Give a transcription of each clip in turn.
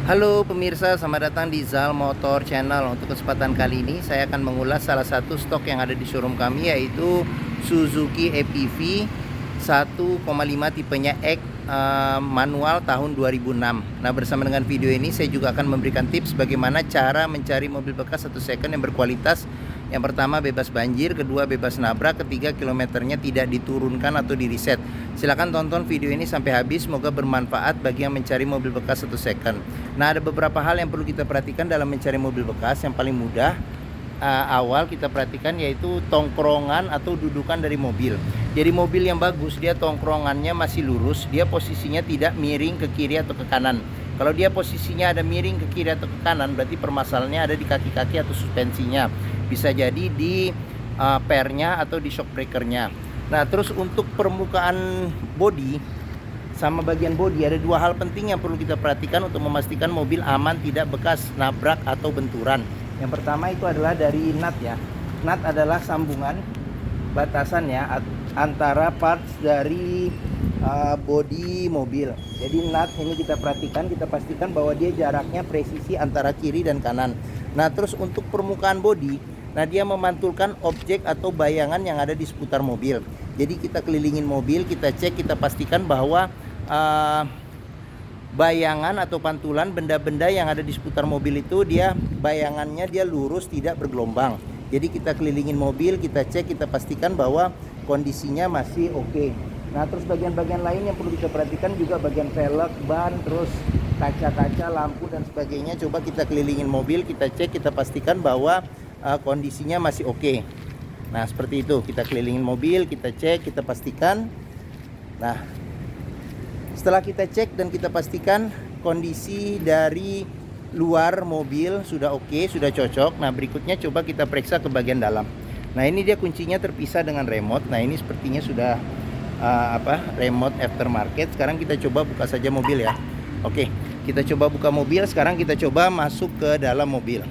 Halo pemirsa, selamat datang di Zal Motor Channel. Untuk kesempatan kali ini saya akan mengulas salah satu stok yang ada di showroom kami, yaitu Suzuki APV 1,5 tipenya X manual tahun 2006. Nah, bersama dengan video ini saya juga akan memberikan tips bagaimana cara mencari mobil bekas satu second yang berkualitas. Yang pertama, bebas banjir; kedua, bebas nabrak; ketiga, kilometernya tidak diturunkan atau di reset. Silahkan tonton video ini sampai habis, semoga bermanfaat bagi yang mencari mobil bekas satu second. Nah, ada beberapa hal yang perlu kita perhatikan dalam mencari mobil bekas. Yang paling mudah awal kita perhatikan yaitu tongkrongan atau dudukan dari mobil. Jadi mobil yang bagus, dia tongkrongannya masih lurus, dia posisinya tidak miring ke kiri atau ke kanan. Kalau dia posisinya ada miring ke kiri atau ke kanan, berarti permasalahannya ada di kaki-kaki atau suspensinya. Bisa jadi di pernya atau di shock breakernya. Nah, terus untuk permukaan bodi sama bagian bodi, ada dua hal penting yang perlu kita perhatikan untuk memastikan mobil aman, tidak bekas nabrak atau benturan. Yang pertama itu adalah dari nut ya. Nut adalah sambungan batasannya antara parts dari bodi mobil. Jadi nut ini kita perhatikan, kita pastikan bahwa dia jaraknya presisi antara kiri dan kanan. Nah, terus untuk permukaan bodi, nah dia memantulkan objek atau bayangan yang ada di seputar mobil. Jadi kita kelilingin mobil, kita cek, kita pastikan bahwa bayangan atau pantulan benda-benda yang ada di seputar mobil itu dia bayangannya dia lurus, tidak bergelombang. Jadi kita kelilingin mobil, kita cek, kita pastikan bahwa kondisinya masih oke. Nah, terus bagian-bagian lain yang perlu kita perhatikan juga bagian velg, ban, terus kaca-kaca, lampu dan sebagainya. Coba kita kelilingin mobil, kita cek, kita pastikan bahwa kondisinya masih oke. Nah, seperti itu, kita kelilingin mobil, kita cek, kita pastikan. Nah, setelah kita cek dan kita pastikan kondisi dari luar mobil sudah oke, sudah cocok. Nah, berikutnya coba kita periksa ke bagian dalam. Nah, ini dia kuncinya terpisah dengan remote. Nah, ini sepertinya sudah remote aftermarket. Sekarang kita coba buka saja mobil ya. Oke, kita coba buka mobil. Sekarang kita coba masuk ke dalam mobil.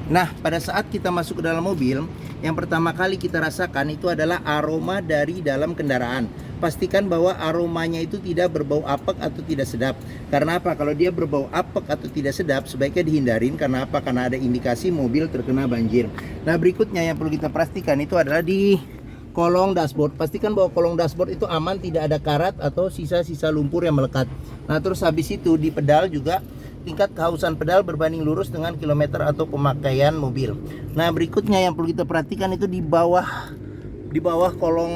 Nah, pada saat kita masuk ke dalam mobil, yang pertama kali kita rasakan itu adalah aroma dari dalam kendaraan. Pastikan bahwa aromanya itu tidak berbau apek atau tidak sedap. Karena apa? Kalau dia berbau apek atau tidak sedap, sebaiknya dihindarin. Karena apa? Karena ada indikasi mobil terkena banjir. Nah, berikutnya yang perlu kita pastikan itu adalah di kolong dashboard. Pastikan bahwa kolong dashboard itu aman, tidak ada karat atau sisa-sisa lumpur yang melekat. Nah, terus habis itu di pedal juga tingkat kehausan pedal berbanding lurus dengan kilometer atau pemakaian mobil. Nah, berikutnya yang perlu kita perhatikan itu di bawah kolong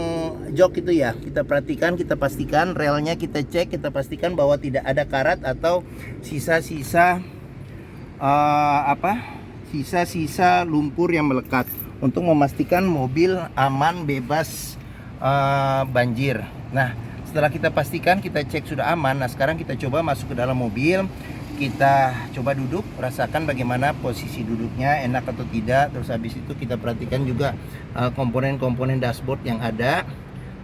jok itu ya. Kita perhatikan, kita pastikan relnya, kita cek, kita pastikan bahwa tidak ada karat atau sisa-sisa sisa-sisa lumpur yang melekat, untuk memastikan mobil aman, bebas banjir. Nah, setelah kita pastikan, kita cek sudah aman. Nah, sekarang kita coba masuk ke dalam mobil. Kita coba duduk, rasakan bagaimana posisi duduknya, enak atau tidak. Terus habis itu kita perhatikan juga komponen-komponen dashboard yang ada,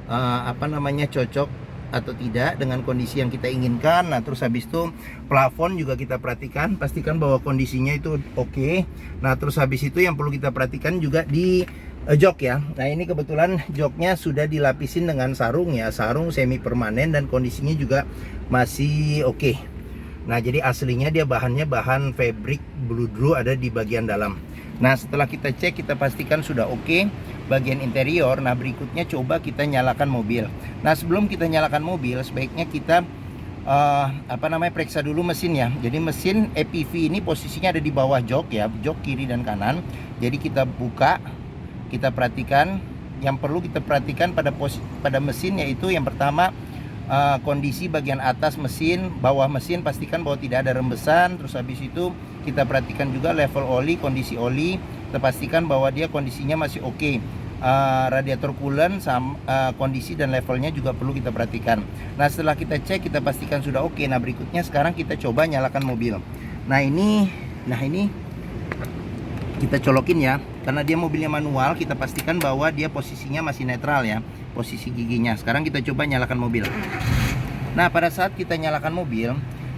cocok atau tidak dengan kondisi yang kita inginkan. Nah, terus habis itu plafon juga kita perhatikan, pastikan bahwa kondisinya itu oke. Nah, terus habis itu yang perlu kita perhatikan juga di jok ya. Nah, ini kebetulan joknya sudah dilapisin dengan sarung ya, sarung semi permanen, dan kondisinya juga masih oke. Nah, jadi aslinya dia bahannya bahan fabric bludru, ada di bagian dalam. Nah, setelah kita cek, kita pastikan sudah oke bagian interior. Nah, berikutnya coba kita nyalakan mobil. Nah, sebelum kita nyalakan mobil, sebaiknya kita periksa dulu mesin ya. Jadi mesin APV ini posisinya ada di bawah jok ya, jok kiri dan kanan. Jadi kita buka, kita perhatikan. Yang perlu kita perhatikan pada mesin yaitu yang pertama, kondisi bagian atas mesin, bawah mesin, pastikan bahwa tidak ada rembesan. Terus habis itu kita perhatikan juga level oli, kondisi oli, kita pastikan bahwa dia kondisinya masih oke. Radiator coolant sama kondisi dan levelnya juga perlu kita perhatikan. Nah, setelah kita cek, kita pastikan sudah oke. Nah, berikutnya sekarang kita coba nyalakan mobil. Nah, ini kita colokin ya, karena dia mobilnya manual. Kita pastikan bahwa dia posisinya masih netral ya, posisi giginya. Sekarang kita coba nyalakan mobil. Nah, pada saat kita nyalakan mobil,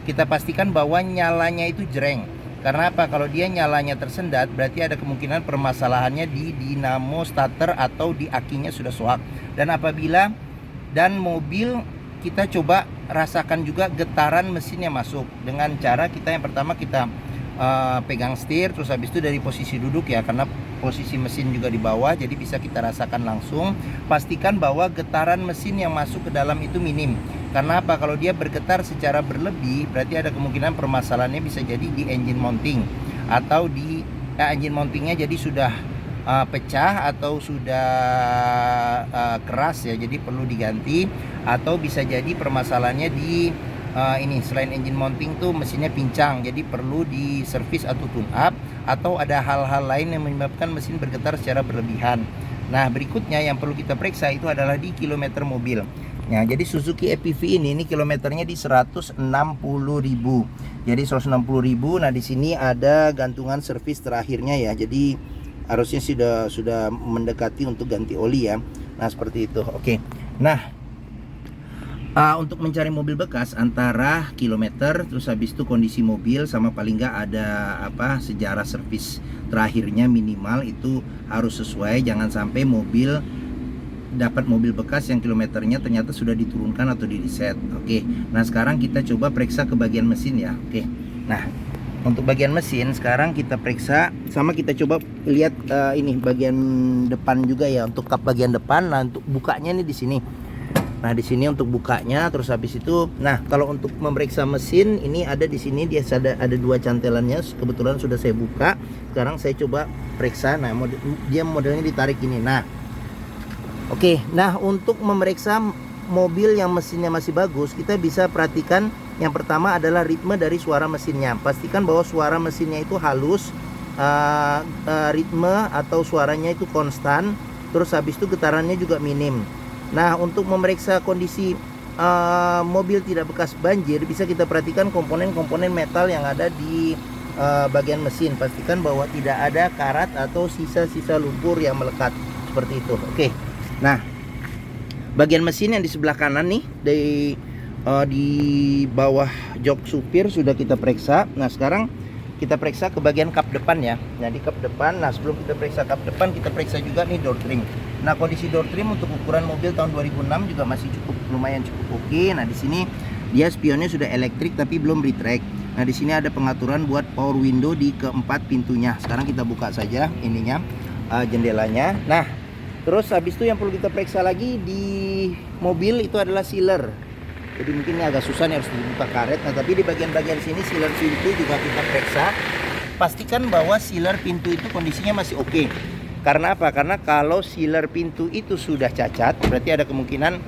kita pastikan bahwa nyalanya itu jreng. Karena apa? Kalau dia nyalanya tersendat, berarti ada kemungkinan permasalahannya di dinamo starter atau di akinya sudah soak. Dan mobil kita coba rasakan juga getaran mesin yang masuk dengan cara kita yang pertama kita pegang setir, terus habis itu dari posisi duduk ya, karena posisi mesin juga di bawah, jadi bisa kita rasakan langsung. Pastikan bahwa getaran mesin yang masuk ke dalam itu minim. Karena apa? Kalau dia bergetar secara berlebih, berarti ada kemungkinan permasalahannya bisa jadi di engine mounting atau di engine mountingnya jadi sudah pecah atau sudah keras ya, jadi perlu diganti. Atau bisa jadi permasalahannya di ini, selain engine mounting tuh mesinnya pincang, jadi perlu diservis atau tune up, atau ada hal-hal lain yang menyebabkan mesin bergetar secara berlebihan. Nah, berikutnya yang perlu kita periksa itu adalah di kilometer mobil. Nah, jadi Suzuki EPV ini kilometernya di 160.000. Jadi 160.000. Nah, di sini ada gantungan servis terakhirnya ya. Jadi harusnya sudah mendekati untuk ganti oli ya. Nah, seperti itu. Oke. Nah, untuk mencari mobil bekas antara kilometer, terus habis itu kondisi mobil, sama paling nggak ada sejarah servis terakhirnya minimal itu harus sesuai. Jangan sampai mobil dapat mobil bekas yang kilometernya ternyata sudah diturunkan atau di reset. Oke. Nah, sekarang kita coba periksa ke bagian mesin ya. Oke. Nah, untuk bagian mesin sekarang kita periksa, sama kita coba lihat ini bagian depan juga ya, untuk kap bagian depan. Nah, untuk bukanya nih di sini. Nah, di sini untuk bukanya, terus habis itu, nah kalau untuk memeriksa mesin ini ada di sini, dia ada dua cantelannya, kebetulan sudah saya buka. Sekarang saya coba periksa. Nah, dia modelnya ditarik ini. Nah, oke. Nah, untuk memeriksa mobil yang mesinnya masih bagus, kita bisa perhatikan yang pertama adalah ritme dari suara mesinnya. Pastikan bahwa suara mesinnya itu halus, ritme atau suaranya itu konstan, terus habis itu getarannya juga minim. Nah, untuk memeriksa kondisi mobil tidak bekas banjir, bisa kita perhatikan komponen-komponen metal yang ada di bagian mesin. Pastikan bahwa tidak ada karat atau sisa-sisa lumpur yang melekat seperti itu. Oke. Nah, bagian mesin yang di sebelah kanan nih, di bawah jok supir sudah kita periksa. Nah, sekarang kita periksa ke bagian kap depan ya. Nah, di kap depan, nah sebelum kita periksa kap depan, kita periksa juga nih door trim. Nah, kondisi door trim untuk ukuran mobil tahun 2006 juga masih lumayan cukup oke. Nah, di sini dia spionnya sudah elektrik tapi belum retract. Nah, di sini ada pengaturan buat power window di keempat pintunya. Sekarang kita buka saja ininya, jendelanya. Nah, terus habis itu yang perlu kita periksa lagi di mobil itu adalah sealer. Jadi mungkin ini agak susah nih, harus dibuka karet. Nah, tapi di bagian-bagian sini sealer pintu juga kita periksa. Pastikan bahwa sealer pintu itu kondisinya masih oke. Karena apa? Karena kalau sealer pintu itu sudah cacat, berarti ada kemungkinan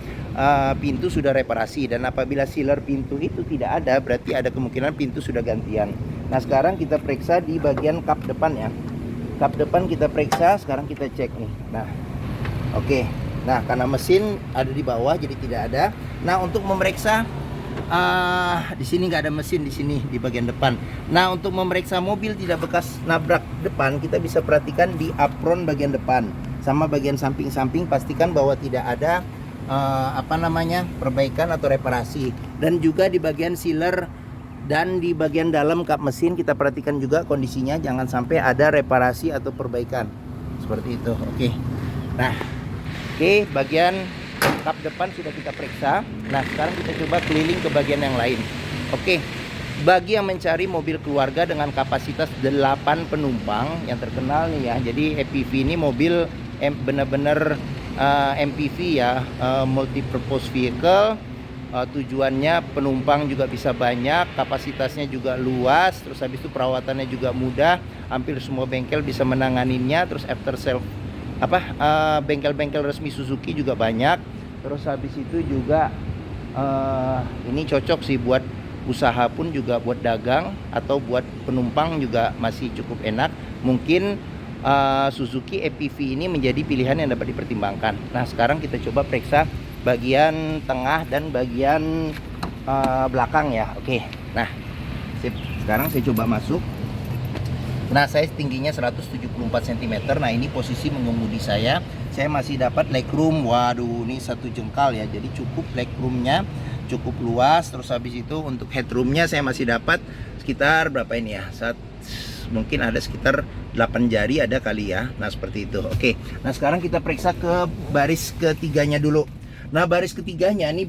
pintu sudah reparasi. Dan apabila sealer pintu itu tidak ada, berarti ada kemungkinan pintu sudah gantian. Nah, sekarang kita periksa di bagian kap depan ya. Kap depan kita periksa, sekarang kita cek nih. Nah, oke. Nah, karena mesin ada di bawah, jadi tidak ada. Nah, untuk memeriksa di sini nggak ada mesin di sini di bagian depan. Nah, untuk memeriksa mobil tidak bekas nabrak depan, kita bisa perhatikan di apron bagian depan sama bagian samping-samping. Pastikan bahwa tidak ada perbaikan atau reparasi. Dan juga di bagian sealer dan di bagian dalam kap mesin kita perhatikan juga kondisinya, jangan sampai ada reparasi atau perbaikan seperti itu. Oke. Nah, oke, bagian kap depan sudah kita periksa. Nah, sekarang kita coba keliling ke bagian yang lain. Oke, bagi yang mencari mobil keluarga dengan kapasitas 8 penumpang yang terkenal nih ya. Jadi EPV ini mobil benar-benar MPV ya, multi purpose vehicle. Tujuannya penumpang juga bisa banyak, kapasitasnya juga luas, terus habis itu perawatannya juga mudah. Hampir semua bengkel bisa menanganinya. Terus after sale bengkel-bengkel resmi Suzuki juga banyak. Terus habis itu juga ini cocok sih buat usaha pun juga, buat dagang atau buat penumpang juga masih cukup enak. Mungkin Suzuki EPV ini menjadi pilihan yang dapat dipertimbangkan. Nah, sekarang kita coba periksa bagian tengah dan bagian belakang ya. Oke. Nah, sekarang saya coba masuk. Nah, saya tingginya 174 cm. Nah, ini posisi mengemudi saya. Saya masih dapat legroom. Waduh, ini 1 jengkal ya. Jadi cukup legroomnya, cukup luas. Terus habis itu untuk headroomnya saya masih dapat sekitar berapa ini ya? Mungkin ada sekitar 8 jari ada kali ya. Nah, seperti itu. Oke. Nah, sekarang kita periksa ke baris ketiganya dulu. Nah, baris ketiganya ini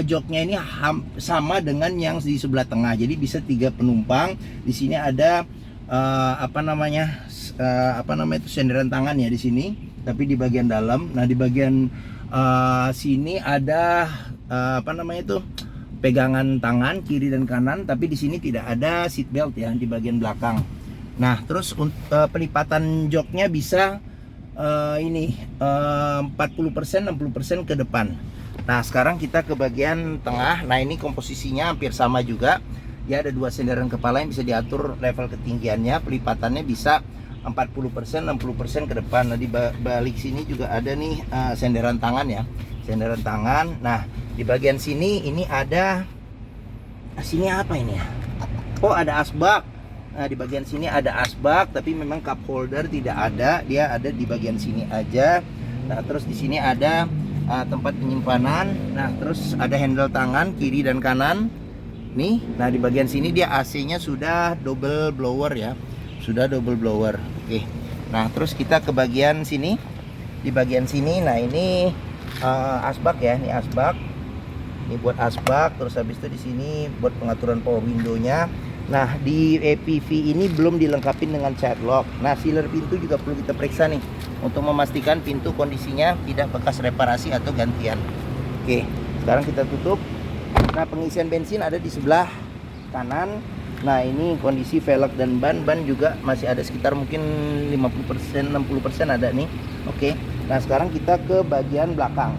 joknya ini sama dengan yang di sebelah tengah. Jadi bisa 3 penumpang. Di sini ada apa namanya itu senderan tangan ya di sini. Tapi di bagian dalam. Nah di bagian sini ada apa namanya itu pegangan tangan kiri dan kanan. Tapi di sini tidak ada seat belt ya di bagian belakang. Nah terus pelipatan joknya bisa ini 40% 60% ke depan. Nah sekarang kita ke bagian tengah. Nah ini komposisinya hampir sama juga. Ya ada 2 senderan kepala yang bisa diatur level ketinggiannya. Pelipatannya bisa 40% 60% ke depan. Nah di balik sini juga ada nih senderan tangan ya. Senderan tangan. Nah di bagian sini ini ada sini apa ini ya? Oh ada asbak. Nah di bagian sini ada asbak, tapi memang cup holder tidak ada. Dia ada di bagian sini aja. Nah terus di sini ada tempat penyimpanan. Nah terus ada handle tangan kiri dan kanan nih. Nah di bagian sini dia AC-nya sudah double blower ya, sudah double blower. Oke. Nah terus kita ke bagian sini. Di bagian sini, nah ini asbak ya, ini asbak. Ini buat asbak. Terus habis itu di sini buat pengaturan power window-nya. Nah di EPV ini belum dilengkapi dengan child lock. Nah sealer pintu juga perlu kita periksa nih untuk memastikan pintu kondisinya tidak bekas reparasi atau gantian. Oke, sekarang kita tutup. Nah pengisian bensin ada di sebelah kanan. Nah ini kondisi velg dan ban juga masih ada sekitar mungkin 50% 60% ada nih. Oke, nah sekarang kita ke bagian belakang.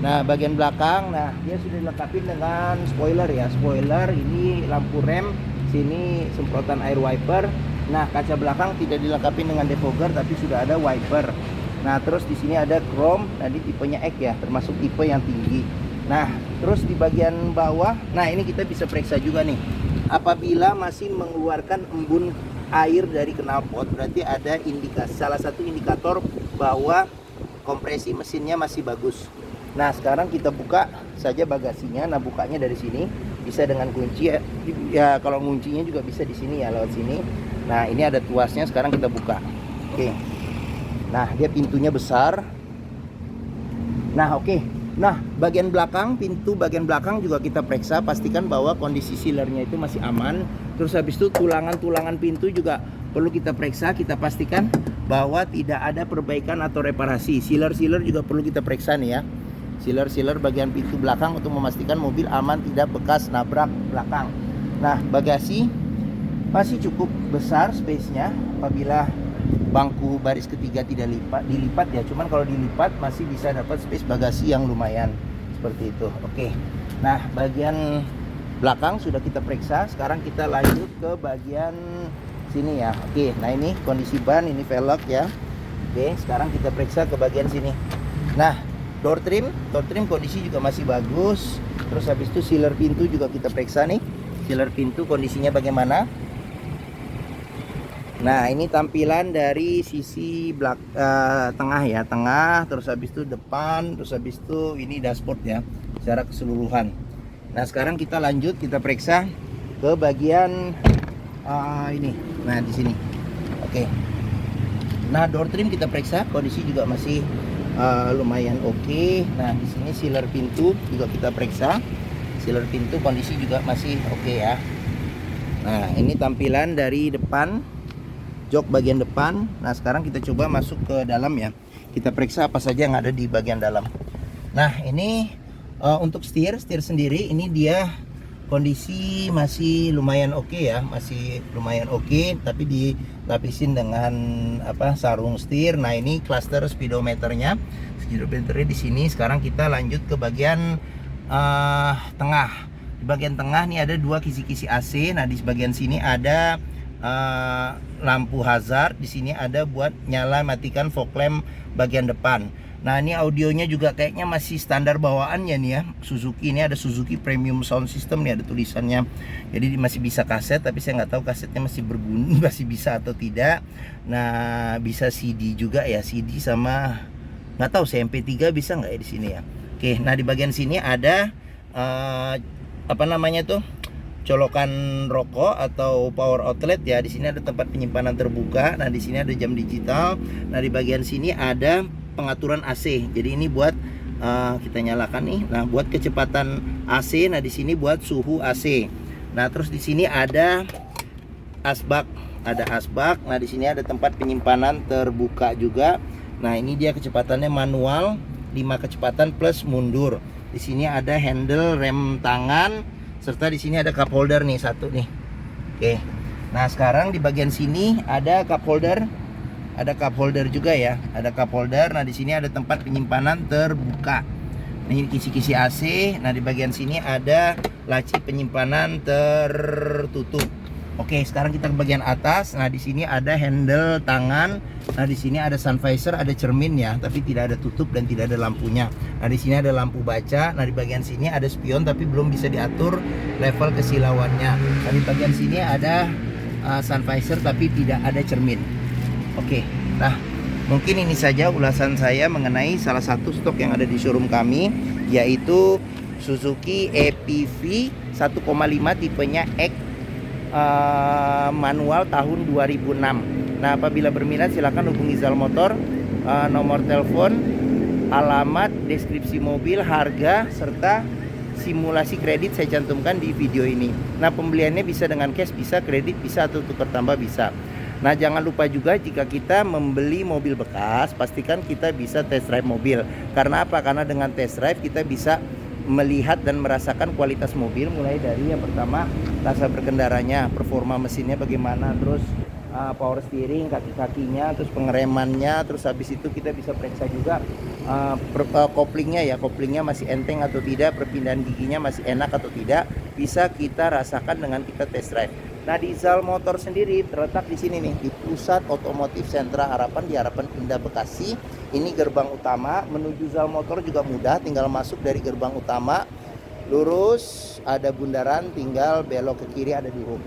Nah bagian belakang, nah dia sudah dilengkapi dengan spoiler ya. Spoiler, ini lampu rem, sini semprotan air wiper. Nah kaca belakang tidak dilengkapi dengan defogger tapi sudah ada wiper. Nah terus di sini ada chrome, tadi tipenya X ya, termasuk tipe yang tinggi. Nah terus di bagian bawah, nah ini kita bisa periksa juga nih. Apabila masih mengeluarkan embun air dari knalpot, berarti ada salah satu indikator bahwa kompresi mesinnya masih bagus. Nah sekarang kita buka saja bagasinya. Nah bukanya dari sini bisa dengan kunci ya, kalau nguncinya juga bisa di sini ya, lewat sini. Nah ini ada tuasnya, sekarang kita buka. Oke. Nah dia pintunya besar. Nah oke. Nah bagian belakang, pintu bagian belakang juga kita periksa, pastikan bahwa kondisi sealernya itu masih aman. Terus habis itu tulangan pintu juga perlu kita periksa, kita pastikan bahwa tidak ada perbaikan atau reparasi. Sealer juga perlu kita periksa nih ya. Sealer bagian pintu belakang untuk memastikan mobil aman, tidak bekas nabrak belakang. Nah bagasi masih cukup besar space-nya apabila bangku baris ketiga tidak dilipat ya. Cuman kalau dilipat masih bisa dapat space bagasi yang lumayan seperti itu. Oke. Nah bagian belakang sudah kita periksa. Sekarang kita lanjut ke bagian sini ya. Oke. Nah ini kondisi ban, ini velg ya. Oke. Sekarang kita periksa ke bagian sini. Nah door trim kondisi juga masih bagus. Terus habis itu sealer pintu juga kita periksa nih. Sealer pintu kondisinya bagaimana? Nah ini tampilan dari sisi tengah ya, tengah, terus habis itu depan, terus habis itu ini dashboard ya, secara keseluruhan. Nah sekarang kita lanjut, kita periksa ke bagian ini. Nah di sini, oke. Nah door trim kita periksa, kondisi juga masih lumayan oke. Nah di sini sealer pintu juga kita periksa, sealer pintu kondisi juga masih oke ya. Nah ini tampilan dari depan. Jok bagian depan. Nah sekarang kita coba masuk ke dalam ya. Kita periksa apa saja yang ada di bagian dalam. Nah ini untuk setir sendiri, ini dia kondisi masih lumayan oke ya, masih lumayan oke, tapi dilapisin dengan sarung setir. Nah ini cluster speedometernya di sini. Sekarang kita lanjut ke bagian tengah. Di bagian tengah nih ada 2 kisi-kisi AC. Nah di bagian sini ada lampu hazard. Di sini ada buat nyala matikan fog lamp bagian depan. Nah ini audionya juga kayaknya masih standar bawaannya nih ya. Suzuki ini ada Suzuki Premium Sound System nih, ada tulisannya. Jadi masih bisa kaset, tapi saya nggak tahu kasetnya masih berguna, masih bisa atau tidak. Nah bisa CD juga ya, CD sama nggak tahu MP3 bisa nggak ya di sini ya. Oke, nah di bagian sini ada colokan rokok atau power outlet ya. Di sini ada tempat penyimpanan terbuka. Nah di sini ada jam digital. Nah di bagian sini ada pengaturan AC. Jadi ini buat Kita nyalakan nih. Nah, buat kecepatan AC, nah di sini buat suhu AC. Nah, terus di sini ada asbak, Nah, di sini ada tempat penyimpanan terbuka juga. Nah, ini dia kecepatannya manual 5 kecepatan plus mundur. Di sini ada handle rem tangan, serta di sini ada cup holder nih satu nih. Oke. Nah, sekarang di bagian sini ada cup holder. Ada cup holder juga ya. Ada cup holder. Nah, di sini ada tempat penyimpanan terbuka. Nah, ini kisi-kisi AC. Nah, di bagian sini ada laci penyimpanan tertutup. Oke, sekarang kita ke bagian atas. Nah, di sini ada handle tangan. Nah, di sini ada sun visor, ada cermin ya, tapi tidak ada tutup dan tidak ada lampunya. Nah, di sini ada lampu baca. Nah, di bagian sini ada spion tapi belum bisa diatur level kesilauannya. Nah, di bagian sini ada sun visor tapi tidak ada cermin. Oke. Nah, mungkin ini saja ulasan saya mengenai salah satu stok yang ada di showroom kami, yaitu Suzuki EPV 1,5 tipenya X manual tahun 2006. Nah, apabila berminat silakan hubungi Zal Motor. Nomor telepon, alamat, deskripsi mobil, harga, serta simulasi kredit saya cantumkan di video ini. Nah, pembeliannya bisa dengan cash, bisa kredit, bisa atau tukar tambah bisa. Nah, jangan lupa juga jika kita membeli mobil bekas, pastikan kita bisa test drive mobil. Karena apa? Karena dengan test drive kita bisa melihat dan merasakan kualitas mobil, mulai dari yang pertama rasa berkendaranya, performa mesinnya bagaimana, terus power steering, kaki-kakinya, terus pengeremannya, terus habis itu kita bisa periksa juga koplingnya ya, koplingnya masih enteng atau tidak, perpindahan giginya masih enak atau tidak, bisa kita rasakan dengan kita test drive. Nah, di Zal Motor sendiri terletak di sini nih, di Pusat Otomotif Sentra Harapan di Harapan Indah Bekasi. Ini gerbang utama, menuju Zal Motor juga mudah, tinggal masuk dari gerbang utama, lurus ada bundaran, tinggal belok ke kiri ada di hub.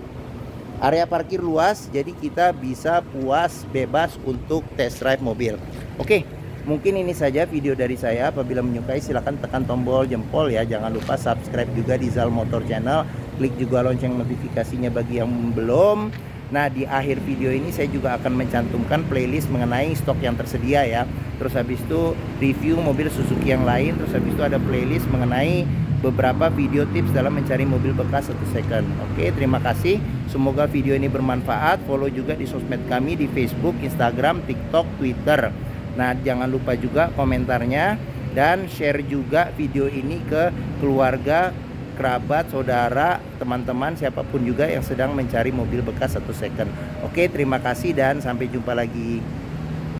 Area parkir luas, jadi kita bisa puas bebas untuk test drive mobil. Oke, mungkin ini saja video dari saya. Apabila menyukai silahkan tekan tombol jempol ya. Jangan lupa subscribe juga di Zal Motor Channel. Klik juga lonceng notifikasinya bagi yang belum. Nah, di akhir video ini saya juga akan mencantumkan playlist mengenai stok yang tersedia ya. Terus habis itu review mobil Suzuki yang lain. Terus habis itu ada playlist mengenai beberapa video tips dalam mencari mobil bekas atau second. Oke, terima kasih. Semoga video ini bermanfaat. Follow juga di sosmed kami di Facebook, Instagram, TikTok, Twitter. Nah, jangan lupa juga komentarnya dan share juga video ini ke keluarga, kerabat, saudara, teman-teman, siapapun juga yang sedang mencari mobil bekas atau second. Oke, terima kasih dan sampai jumpa lagi.